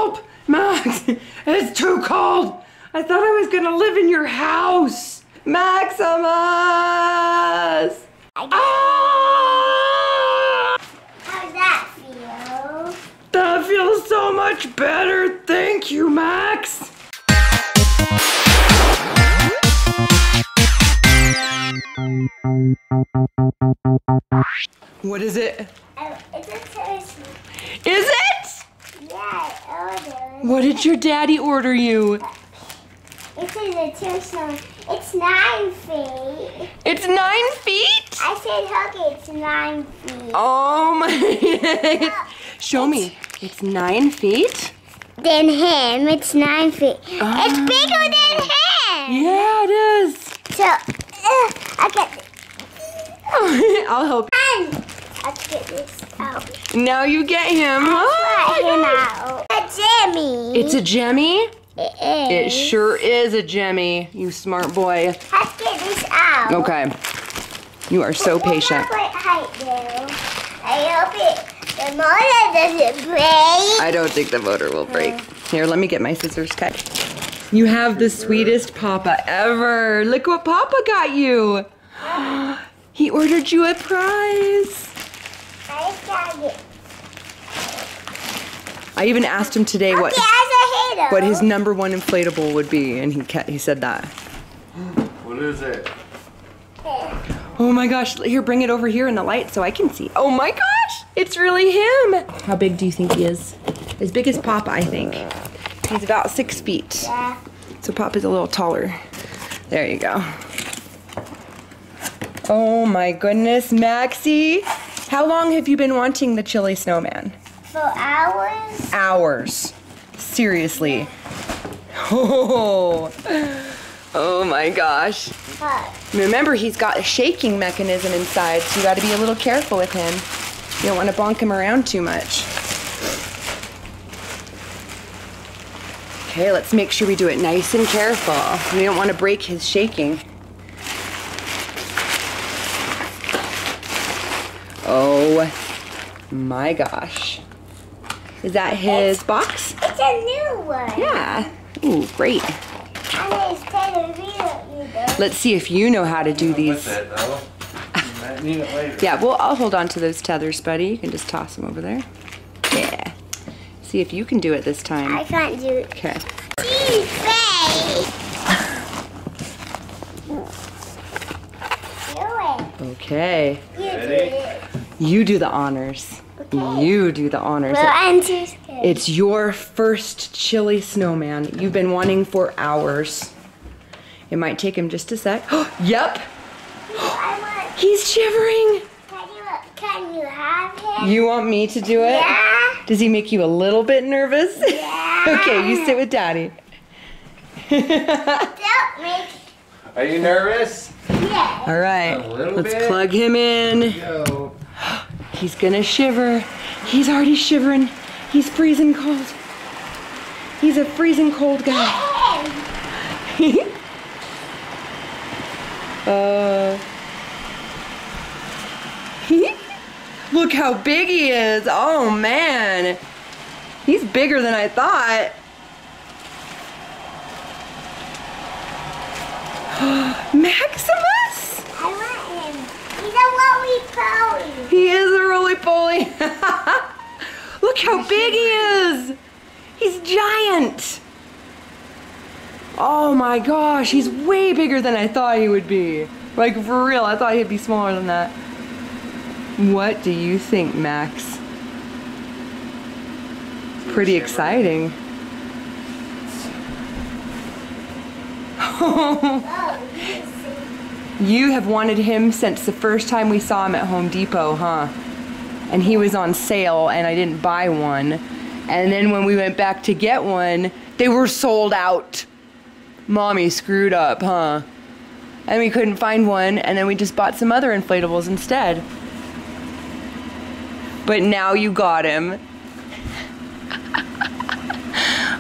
Help! Max, it's too cold. I thought I was gonna live in your house. Maximus! Ah! How's that feel? That feels so much better. Thank you, Max. What is it? It's a toast. Is it? Yeah, I ordered. What did your daddy order you? It is a toast. It's 9 feet. It's 9 feet? I said hug it. It's 9 feet. Oh my. Show me. It's 9 feet? Than him. It's 9 feet. Oh. It's bigger than him. Yeah, it is. So, I get. I'll help. Let's get this out. Now you get him. Let Oh him my out. A Gemmy. It's a Gemmy? It It is. sure is a Gemmy, you smart boy. Let's get this out. Okay. You are so patient. What height though? I hope the motor doesn't break. I don't think the motor will break. Here, let me get my scissors cut. You have the sweetest Papa ever. Look what Papa got you. He ordered you a prize. I just gotta get. I even asked him today what his #1 inflatable would be, and he said that. What is it? Oh my gosh, here, bring it over here in the light so I can see. Oh my gosh, it's really him. How big do you think he is? As big as Papa, I think. He's about 6 feet. Yeah. So Papa's a little taller. There you go. Oh my goodness, Maxie. How long have you been wanting the chili snowman? For hours? Hours. Seriously. Oh, oh my gosh. What? Remember, he's got a shaking mechanism inside, so you gotta be a little careful with him. You don't wanna bonk him around too much. Okay, let's make sure we do it nice and careful. We don't wanna break his shaking. Oh my gosh. Is that his box? It's a new one. Yeah. Ooh, great. And it's television, you know. Let's see if you know how to do these. With it, though. You might need it later. Yeah, well, I'll hold on to those tethers, buddy. You can just toss them over there. Yeah. See if you can do it this I time. can't do it. Okay. Geez, face. Do it. Okay. You do Ready? it. You do the honors. Okay. You do the honors. Well, I'm too scared. It's your first chili snowman you've been wanting for hours. It might take him just a sec. Yep. I want. He's shivering. Can you have him? You want me to do it? Yeah. Does he make you a little bit nervous? Yeah. Okay, you sit with Daddy. Don't make. Are you nervous? Yeah. All right, A little let's bit. plug him in. Go. He's gonna shiver. He's already shivering. He's freezing cold. He's a freezing cold guy. Look how big he is. Oh man. He's bigger than I thought. Maximus! I want him. He's a roly-poly. He is a roly-poly. Look how big he is. He's giant. Oh my gosh, he's way bigger than I thought he would be. Like for real, I thought he'd be smaller than that. What do you think, Max? Pretty exciting. Oh, you see. You have wanted him since the first time we saw him at Home Depot, huh? And he was on sale and I didn't buy one. And then when we went back to get one, they were sold out. Mommy screwed up, huh? And we couldn't find one, and then we just bought some other inflatables instead. But now you got him.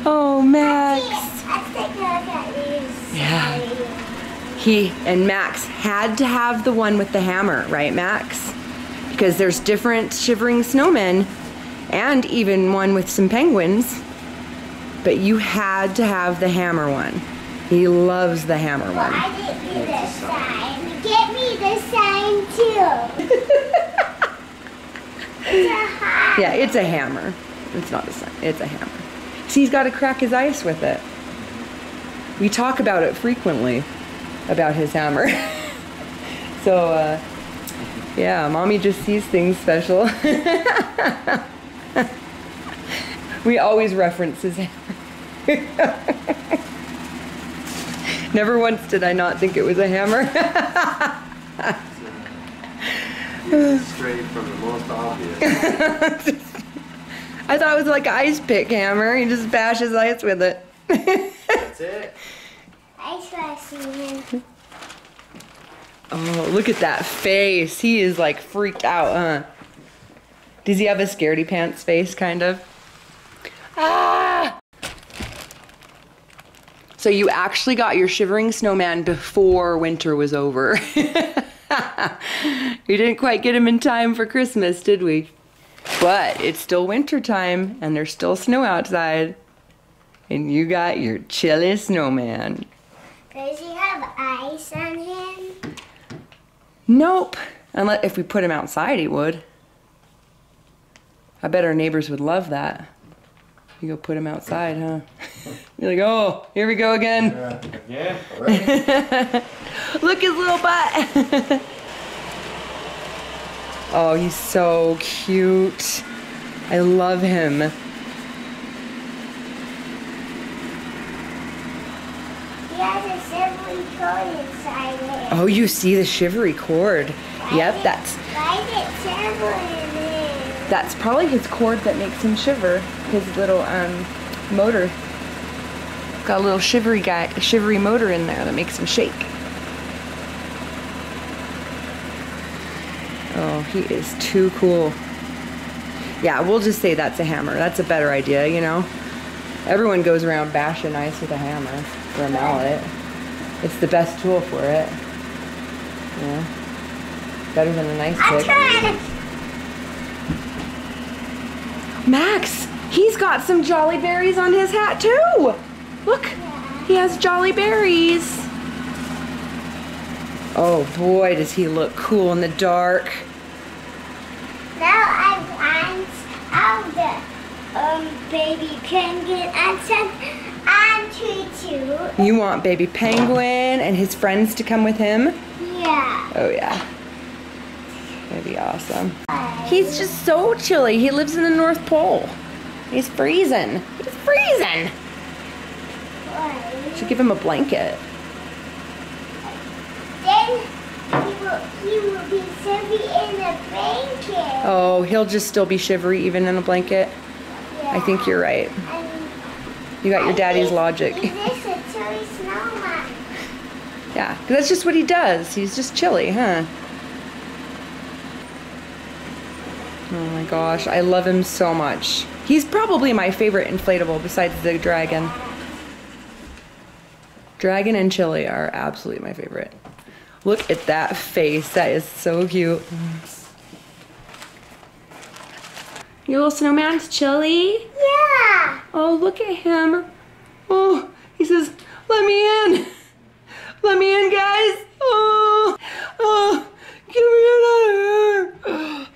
Oh, Max. Let's take a look at these. Yeah. He and Max had to have the one with the hammer, right, Max? Because there's different Shivering Snowmen and even one with some penguins. But you had to have the hammer one. He loves the hammer one. I didn't get the sign. Get me the sign too. It's a hammer. Yeah, it's a hammer. It's not a sign. It's a hammer. See, he's got to crack his ice with it. We talk about it frequently, about his hammer. So, yeah, Mommy just sees things special. We always reference his hammer. Never once did I not think it was a hammer. Straight from the most obvious. I thought it was like an ice pick hammer. He just bashes ice with it. That's it. Ice washing him. Oh, look at that face. He is like freaked out, huh? Does he have a scaredy pants face, kind of? Ah! So you actually got your Shivering Snowman before winter was over. We didn't quite get him in time for Christmas, did we? But it's still winter time and there's still snow outside. And you got your chilly snowman. Does he have ice on him? Nope. Unless if we put him outside, he would. I bet our neighbors would love that. You go put him outside, huh? You're like, oh, here we go again. Yeah, already? Look his little butt. Oh, he's so cute. I love him. He has a shivery cord inside him. Oh, you see the shivery cord. Yep, Why is it shivering him? that's probably his cord that makes him shiver. His little motor. Got a little shivery motor in there that makes him shake. Oh, he is too cool. Yeah, we'll just say that's a hammer. That's a better idea, you know? Everyone goes around bashing ice with a hammer or a mallet. It's the best tool for it. Yeah. Better than an ice pick. Max, he's got some jolly berries on his hat too. Look, he has jolly berries. Oh boy, does he look cool in the dark. Now I found the baby penguin and some tutu. You want baby penguin and his friends to come with him? Yeah. Oh yeah. That'd be awesome. He's just so chilly. He lives in the North Pole. He's freezing. He's freezing. Why? Should give him a blanket. Then he will be shivery in a blanket. Oh, he'll just still be shivery even in a blanket? Yeah. I think you're right. You got your daddy's logic. Is this a chilly snowman? Yeah, 'cause that's just what he does. He's just chilly, huh? Oh my gosh, I love him so much. He's probably my favorite inflatable besides the dragon. Dragon and Chili are absolutely my favorite. Look at that face. That is so cute. Your little snowman's Chili? Yeah. Oh, look at him. Oh, he says, let me in. Let me in, guys. Oh, oh, get me in out of here.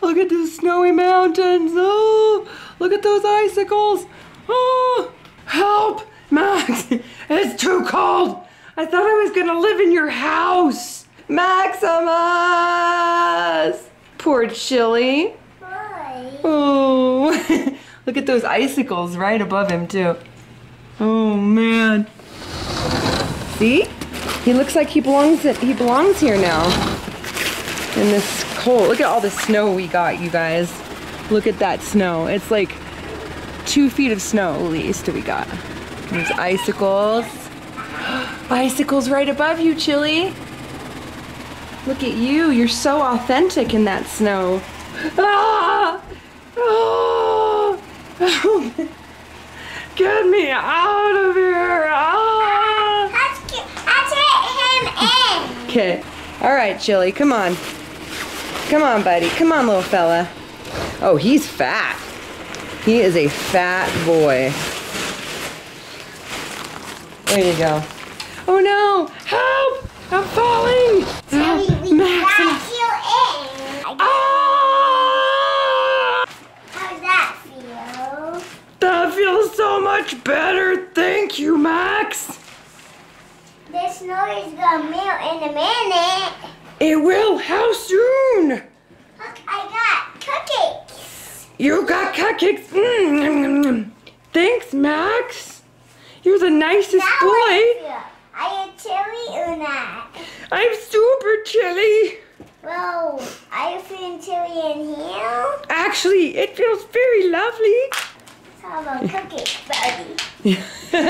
Look at the snowy mountains. Oh, look at those icicles. Oh, help, Max. It's too cold. I thought I was going to live in your house. Maximus. Poor Chili. Boy. Oh, look at those icicles right above him too. Oh man. See? He looks like he belongs here now. In this cold. Look at all the snow we got, you guys. Look at that snow. It's like 2 feet of snow at least we got. There's icicles. Icicles right above you, Chili. Look at you. You're so authentic in that snow. Ah! Oh! Get me out of here! Ah! Let's get him in. Okay. All right, Chili. Come on. Come on, buddy. Come on, little fella. Oh, he's fat. He is a fat boy. There you go. Oh no! Help! I'm falling! Daddy, we Maximus! got you in. Ah! How's that feel? That feels so much better. Thank you, Max. The snow is gonna melt in a minute. It will. How soon? Look, I got cookies. You got cupcakes. Thanks, Max. You're the nicest Now boy. Are you chilly or not? I'm super chilly. Well, are you feeling chilly in here? Actually, it feels very lovely. Let's have a cookie, buddy.